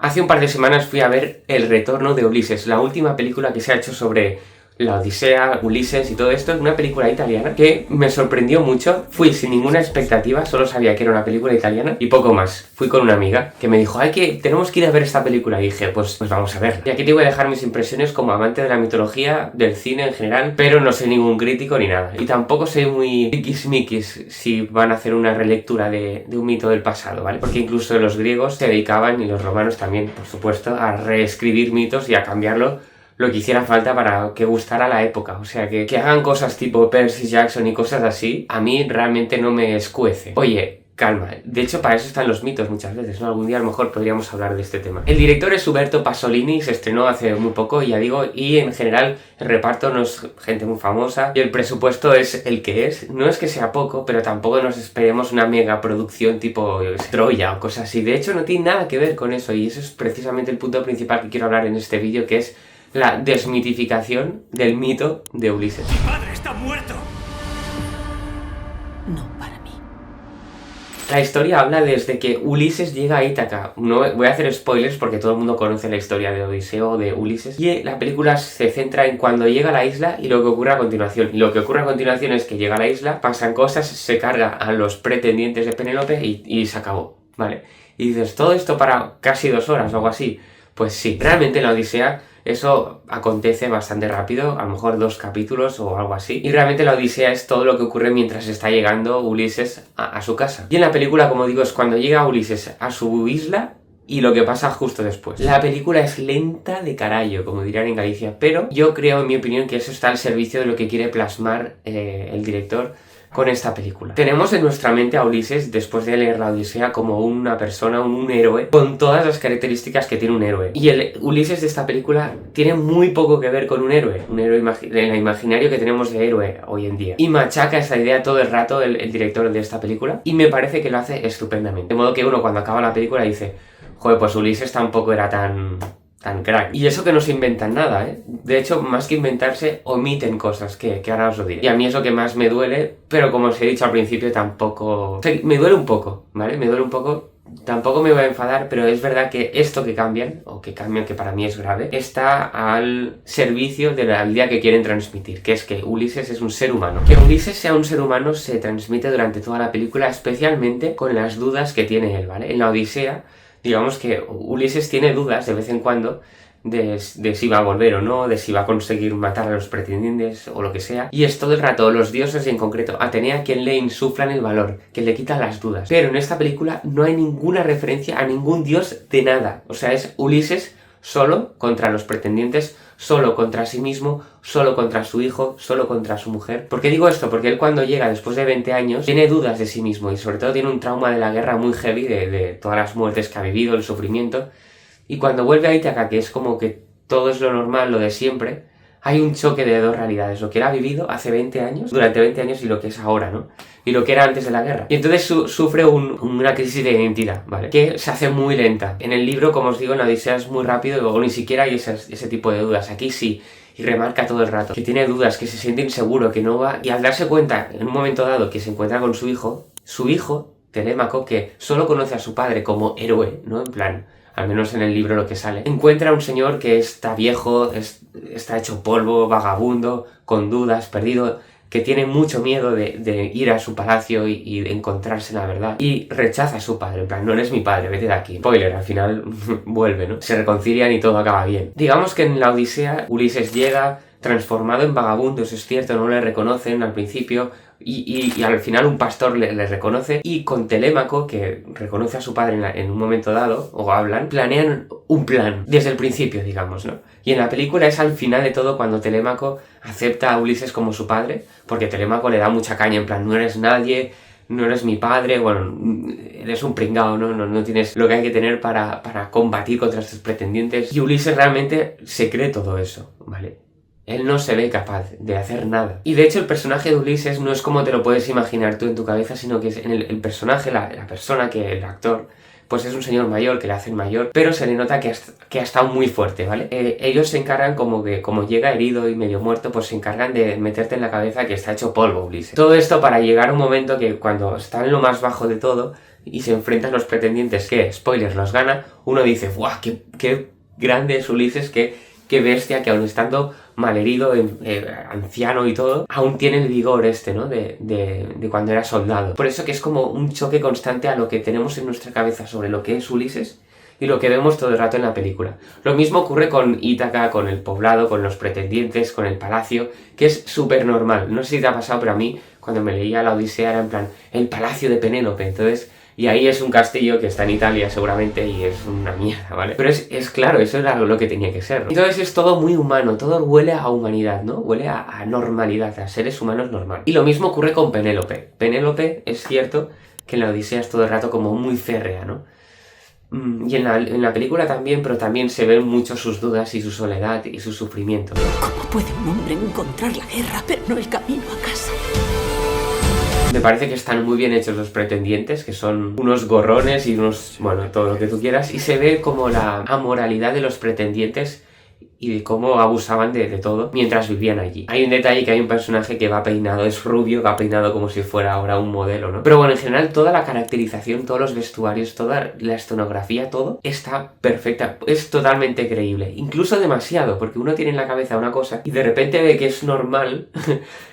Hace un par de semanas fui a ver El retorno de Ulises, la última película que se ha hecho sobre la Odisea, Ulises y todo esto. Es una película italiana que me sorprendió mucho. Fui sin ninguna expectativa, solo sabía que era una película italiana y poco más. Fui con una amiga que me dijo, tenemos que ir a ver esta película. Y dije, pues vamos a verla. Y aquí te voy a dejar mis impresiones como amante de la mitología, del cine en general, pero no soy ningún crítico ni nada. Y tampoco soy muy tiquismiquis si van a hacer una relectura de un mito del pasado, ¿vale? Porque incluso los griegos se dedicaban, y los romanos también, por supuesto, a reescribir mitos y a cambiarlo lo que hiciera falta para que gustara la época. O sea, que hagan cosas tipo Percy Jackson y cosas así, a mí realmente no me escuece. Oye, calma, de hecho para eso están los mitos muchas veces, ¿no? Algún día a lo mejor podríamos hablar de este tema. El director es Umberto Pasolini, se estrenó hace muy poco, ya digo, y en general el reparto no es gente muy famosa y el presupuesto es el que es. No es que sea poco, pero tampoco nos esperemos una mega producción tipo Troya o cosas así. De hecho no tiene nada que ver con eso, y eso es precisamente el punto principal que quiero hablar en este vídeo, que es la desmitificación del mito de Ulises. ¡Mi padre está muerto! No para mí. La historia habla desde que Ulises llega a Ítaca. No voy a hacer spoilers porque todo el mundo conoce la historia de Odiseo o de Ulises. Y la película se centra en cuando llega a la isla y lo que ocurre a continuación. Y lo que ocurre a continuación es que llega a la isla, pasan cosas, se carga a los pretendientes de Penélope y se acabó, ¿vale? Y dices, ¿todo esto para casi 2 horas o algo así? Pues sí, realmente en la Odisea eso acontece bastante rápido, a lo mejor 2 capítulos o algo así. Y realmente la Odisea es todo lo que ocurre mientras está llegando Ulises a su casa. Y en la película, como digo, es cuando llega Ulises a su isla y lo que pasa justo después. La película es lenta de carallo, como dirían en Galicia, pero yo creo, en mi opinión, que eso está al servicio de lo que quiere plasmar el director con esta película. Tenemos en nuestra mente a Ulises, después de leer la Odisea, como una persona, un héroe, con todas las características que tiene un héroe. Y el Ulises de esta película tiene muy poco que ver con un héroe en el imaginario que tenemos de héroe hoy en día. Y machaca esta idea todo el rato el director de esta película, y me parece que lo hace estupendamente. De modo que uno cuando acaba la película dice, joder, pues Ulises tampoco era tan crack. Y eso que no se inventan nada, ¿eh? De hecho, más que inventarse, omiten cosas que ahora os lo diré. Y a mí es lo que más me duele, pero como os he dicho al principio, tampoco... O sea, me duele un poco, ¿vale? Me duele un poco. Tampoco me voy a enfadar, pero es verdad que esto que cambian, que para mí es grave, está al servicio de la idea que quieren transmitir, que es que Ulises es un ser humano. Que Ulises sea un ser humano se transmite durante toda la película, especialmente con las dudas que tiene él, ¿vale? En la Odisea, digamos que Ulises tiene dudas de vez en cuando de si va a volver o no, de si va a conseguir matar a los pretendientes o lo que sea. Y es todo el rato los dioses, y en concreto Atenea, quien le insuflan el valor, que le quitan las dudas. Pero en esta película no hay ninguna referencia a ningún dios de nada. O sea, es Ulises solo contra los pretendientes, solo contra sí mismo, solo contra su hijo, solo contra su mujer. ¿Por qué digo esto? Porque él cuando llega después de 20 años tiene dudas de sí mismo y sobre todo tiene un trauma de la guerra muy heavy, de todas las muertes que ha vivido, el sufrimiento. Y cuando vuelve a Ítaca, que es como que todo es lo normal, lo de siempre, hay un choque de 2 realidades. Lo que él ha vivido hace 20 años, durante 20 años, y lo que es ahora, ¿no? Y lo que era antes de la guerra. Y entonces sufre una crisis de identidad, ¿vale? Que se hace muy lenta. En el libro, como os digo, en la Odisea es muy rápido, o ni siquiera hay ese tipo de dudas. Aquí sí. Y remarca todo el rato que tiene dudas, que se siente inseguro, que no va... Y al darse cuenta, en un momento dado, que se encuentra con su hijo, Telémaco, que solo conoce a su padre como héroe, ¿no? En plan, al menos en el libro lo que sale, encuentra a un señor que está viejo, está hecho polvo, vagabundo, con dudas, perdido, que tiene mucho miedo de ir a su palacio y de encontrarse la verdad, y rechaza a su padre, en plan, no eres mi padre, vete de aquí. Spoiler, al final vuelve, ¿no? Se reconcilian y todo acaba bien. Digamos que en la Odisea, Ulises llega transformado en vagabundo, eso es cierto, no le reconocen al principio, y al final un pastor le reconoce, y con Telémaco, que reconoce a su padre en un momento dado, o hablan, planean un plan, desde el principio, digamos, ¿no? Y en la película es al final de todo cuando Telémaco acepta a Ulises como su padre, porque Telémaco le da mucha caña, en plan, no eres nadie, no eres mi padre, bueno, eres un pringao, no tienes lo que hay que tener para combatir contra estos pretendientes. Y Ulises realmente se cree todo eso, ¿vale? Él no se ve capaz de hacer nada. Y de hecho el personaje de Ulises no es como te lo puedes imaginar tú en tu cabeza, sino que es en el personaje, la persona, que el actor, pues es un señor mayor, que le hacen mayor, pero se le nota que ha estado muy fuerte, ¿vale? Ellos se encargan como llega herido y medio muerto, pues se encargan de meterte en la cabeza que está hecho polvo Ulises. Todo esto para llegar a un momento que cuando está en lo más bajo de todo, y se enfrentan los pretendientes que, spoiler, los gana, uno dice, ¡buah, qué grande es Ulises, qué bestia, que aun estando malherido, anciano y todo, aún tiene el vigor ¿no? De cuando era soldado. Por eso que es como un choque constante a lo que tenemos en nuestra cabeza sobre lo que es Ulises y lo que vemos todo el rato en la película. Lo mismo ocurre con Ítaca, con el poblado, con los pretendientes, con el palacio, que es súper normal. No sé si te ha pasado, pero a mí, cuando me leía la Odisea, era en plan, el palacio de Penélope, entonces... Y ahí es un castillo que está en Italia seguramente y es una mierda, ¿vale? Pero es claro, eso era lo que tenía que ser, ¿no? Entonces es todo muy humano, todo huele a humanidad, ¿no? Huele a normalidad, a seres humanos normal. Y lo mismo ocurre con Penélope. Penélope es cierto que en la Odisea es todo el rato como muy férrea, ¿no? Y en la película también, pero también se ven mucho sus dudas y su soledad y su sufrimiento, ¿no? ¿Cómo puede un hombre encontrar la guerra, pero no el camino a casa? Me parece que están muy bien hechos los pretendientes, que son unos gorrones y unos... bueno, todo lo que tú quieras. Y se ve como la amoralidad de los pretendientes y de cómo abusaban de todo mientras vivían allí. Hay un detalle que hay un personaje que va peinado, es rubio, va peinado como si fuera ahora un modelo, ¿no? Pero bueno, en general toda la caracterización, todos los vestuarios, toda la escenografía, todo está perfecta. Es totalmente creíble. Incluso demasiado, porque uno tiene en la cabeza una cosa y de repente ve que es normal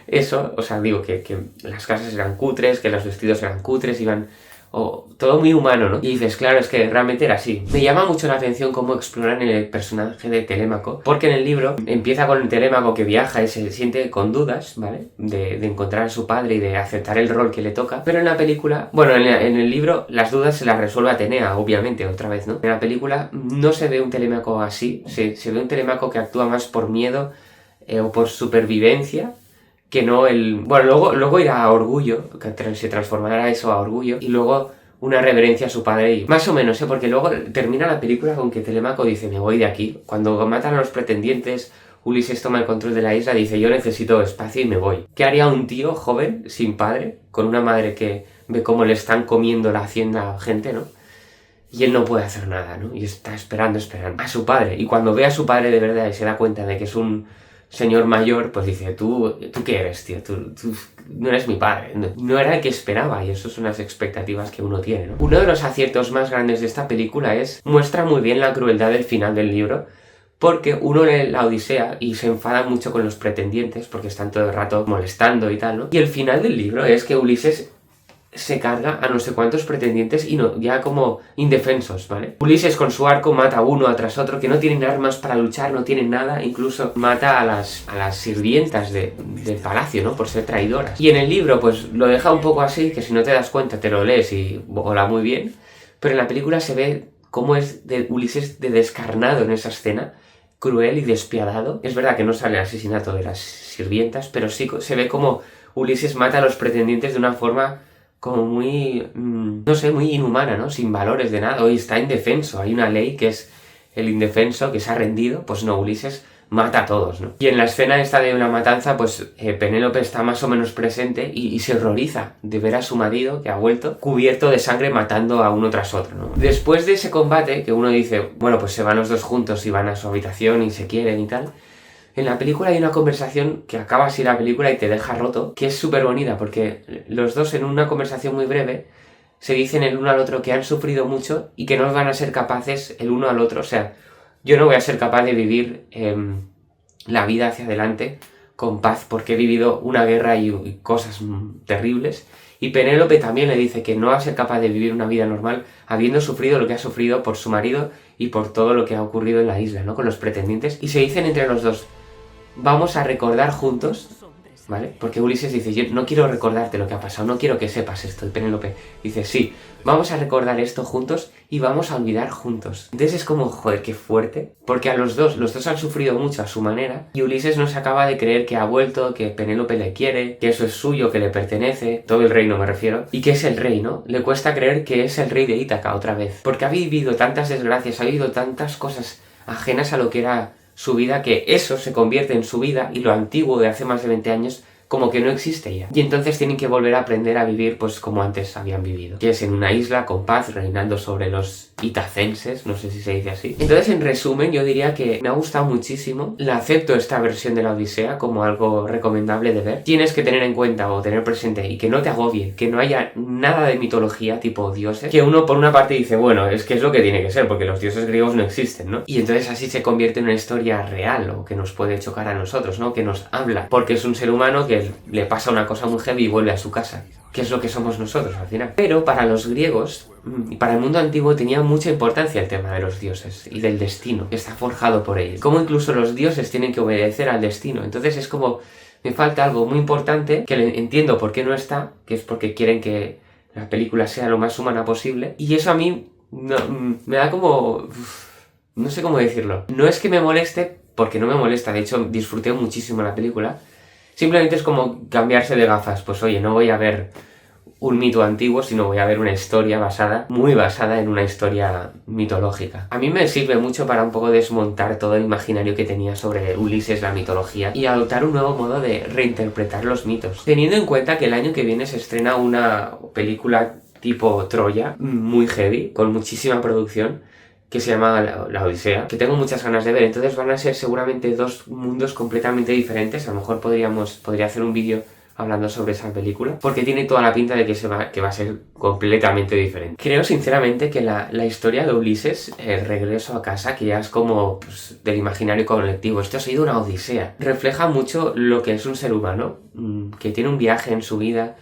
eso, o sea, digo que las casas eran cutres, que los vestidos eran cutres, iban... todo muy humano, ¿no? Y dices, claro, es que realmente era así. Me llama mucho la atención cómo exploran el personaje de Telémaco, porque en el libro empieza con el Telémaco que viaja y se siente con dudas, ¿vale? De encontrar a su padre y de aceptar el rol que le toca, pero en la película, bueno, en el libro las dudas se las resuelve Atenea, obviamente, otra vez, ¿no? En la película no se ve un Telémaco así, se ve un Telémaco que actúa más por miedo o por supervivencia, que no el... bueno, luego irá a orgullo, que se transformará eso a orgullo, y luego una reverencia a su padre, y más o menos, porque luego termina la película con que Telémaco dice, me voy de aquí. Cuando matan a los pretendientes, Ulises toma el control de la isla, dice, yo necesito espacio y me voy. ¿Qué haría un tío joven, sin padre, con una madre que ve cómo le están comiendo la hacienda a gente, ¿no? Y él no puede hacer nada, ¿no? Y está esperando a su padre. Y cuando ve a su padre de verdad y se da cuenta de que es un señor mayor, pues dice, ¿tú qué eres, tío? Tú no eres mi padre. No era el que esperaba, y eso son las expectativas que uno tiene, ¿no? Uno de los aciertos más grandes de esta película muestra muy bien la crueldad del final del libro, porque uno lee la Odisea y se enfada mucho con los pretendientes, porque están todo el rato molestando y tal, ¿no? Y el final del libro es que Ulises se carga a no sé cuántos pretendientes y no, ya como indefensos, ¿vale? Ulises con su arco mata a uno tras otro, que no tienen armas para luchar, no tienen nada, incluso mata a las sirvientas del palacio, ¿no? Por ser traidoras. Y en el libro, pues lo deja un poco así, que si no te das cuenta te lo lees y vola muy bien, pero en la película se ve cómo es de Ulises de descarnado en esa escena, cruel y despiadado. Es verdad que no sale el asesinato de las sirvientas, pero sí se ve como Ulises mata a los pretendientes de una forma como muy, no sé, muy inhumana, ¿no? Sin valores de nada. Hoy está indefenso, hay una ley que es el indefenso que se ha rendido, pues no, Ulises mata a todos, ¿no? Y en la escena esta de una matanza, pues Penélope está más o menos presente y se horroriza de ver a su marido, que ha vuelto, cubierto de sangre matando a uno tras otro, ¿no? Después de ese combate, que uno dice, bueno, pues se van los dos juntos y van a su habitación y se quieren y tal... En la película hay una conversación que acaba así la película y te deja roto, que es súper bonita, porque los dos en una conversación muy breve se dicen el uno al otro que han sufrido mucho y que no van a ser capaces el uno al otro. O sea, yo no voy a ser capaz de vivir la vida hacia adelante con paz porque he vivido una guerra y cosas terribles. Y Penélope también le dice que no va a ser capaz de vivir una vida normal habiendo sufrido lo que ha sufrido por su marido y por todo lo que ha ocurrido en la isla, ¿no? Con los pretendientes. Y se dicen entre los dos, vamos a recordar juntos, ¿vale? Porque Ulises dice, yo no quiero recordarte lo que ha pasado, no quiero que sepas esto. Y Penélope dice, sí, vamos a recordar esto juntos y vamos a olvidar juntos. Entonces es como, joder, qué fuerte. Porque a los dos han sufrido mucho a su manera y Ulises no se acaba de creer que ha vuelto, que Penélope le quiere, que eso es suyo, que le pertenece, todo el reino me refiero, y que es el rey, ¿no? Le cuesta creer que es el rey de Ítaca otra vez. Porque ha vivido tantas desgracias, ha vivido tantas cosas ajenas a lo que era su vida, que eso se convierte en su vida y lo antiguo de hace más de 20 años como que no existe ya. Y entonces tienen que volver a aprender a vivir pues como antes habían vivido, que es en una isla con paz, reinando sobre los itacenses, no sé si se dice así. Entonces, en resumen, yo diría que me ha gustado muchísimo. La acepto esta versión de la Odisea como algo recomendable de ver. Tienes que tener en cuenta o tener presente y que no te agobie, que no haya nada de mitología tipo dioses, que uno por una parte dice, bueno, es que es lo que tiene que ser, porque los dioses griegos no existen, ¿no? Y entonces así se convierte en una historia real o que nos puede chocar a nosotros, ¿no? Que nos habla, porque es un ser humano que le pasa una cosa muy heavy y vuelve a su casa, que es lo que somos nosotros al final. Pero para los griegos y para el mundo antiguo tenía mucha importancia el tema de los dioses y del destino, que está forjado por ellos. Como incluso los dioses tienen que obedecer al destino. Entonces es como, me falta algo muy importante, que entiendo por qué no está, que es porque quieren que la película sea lo más humana posible. Y eso a mí me da como... no sé cómo decirlo. No es que me moleste, porque no me molesta. De hecho, disfruté muchísimo la película. Simplemente es como cambiarse de gafas. Pues oye, no voy a ver un mito antiguo, sino voy a ver una historia muy basada en una historia mitológica. A mí me sirve mucho para un poco desmontar todo el imaginario que tenía sobre Ulises, la mitología, y adoptar un nuevo modo de reinterpretar los mitos. Teniendo en cuenta que el año que viene se estrena una película tipo Troya, muy heavy, con muchísima producción, que se llama la Odisea, que tengo muchas ganas de ver. Entonces van a ser seguramente dos mundos completamente diferentes. A lo mejor podría hacer un vídeo hablando sobre esa película, porque tiene toda la pinta de que va a ser completamente diferente. Creo sinceramente que la historia de Ulises, el regreso a casa, que ya es como pues, del imaginario colectivo, esto ha sido una odisea, refleja mucho lo que es un ser humano, que tiene un viaje en su vida,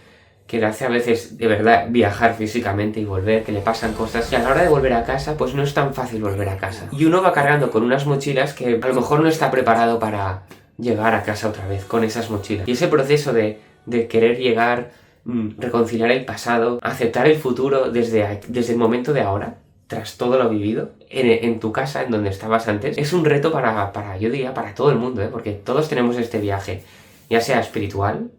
que le hace a veces de verdad viajar físicamente y volver, que le pasan cosas, y a la hora de volver a casa pues no es tan fácil volver a casa. Y uno va cargando con unas mochilas que a lo mejor no está preparado para llegar a casa otra vez con esas mochilas. Y ese proceso de querer llegar, reconciliar el pasado, aceptar el futuro desde el momento de ahora, tras todo lo vivido, en tu casa, en donde estabas antes, es un reto yo diría, para todo el mundo, porque todos tenemos este viaje, ya sea espiritual,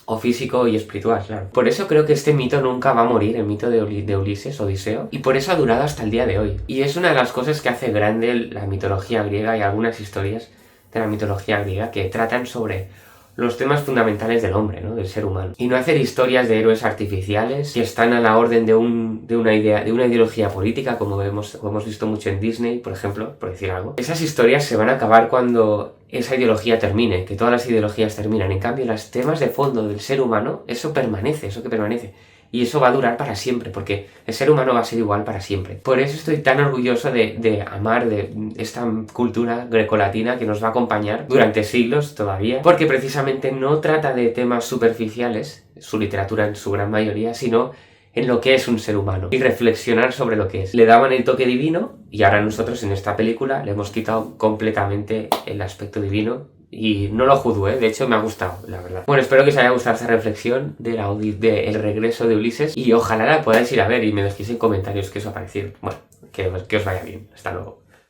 o físico y espiritual, claro. Por eso creo que este mito nunca va a morir, el mito de Ulises, Odiseo, y por eso ha durado hasta el día de hoy. Y es una de las cosas que hace grande la mitología griega y algunas historias de la mitología griega que tratan sobre los temas fundamentales del hombre, ¿no? Del ser humano. Y no hacer historias de héroes artificiales que están a la orden de una ideología política, como hemos visto mucho en Disney, por ejemplo, por decir algo. Esas historias se van a acabar cuando esa ideología termine, que todas las ideologías terminan. En cambio, los temas de fondo del ser humano, eso que permanece. Y eso va a durar para siempre, porque el ser humano va a ser igual para siempre. Por eso estoy tan orgulloso de amar de esta cultura grecolatina que nos va a acompañar durante siglos todavía, porque precisamente no trata de temas superficiales, su literatura en su gran mayoría, sino en lo que es un ser humano y reflexionar sobre lo que es. Le daban el toque divino y ahora nosotros en esta película le hemos quitado completamente el aspecto divino. Y no lo juzgo, de hecho me ha gustado, la verdad. Bueno, espero que os haya gustado esta reflexión del regreso de Ulises y ojalá la podáis ir a ver y me dejéis en comentarios qué os ha parecido. Bueno, que os vaya bien. Hasta luego.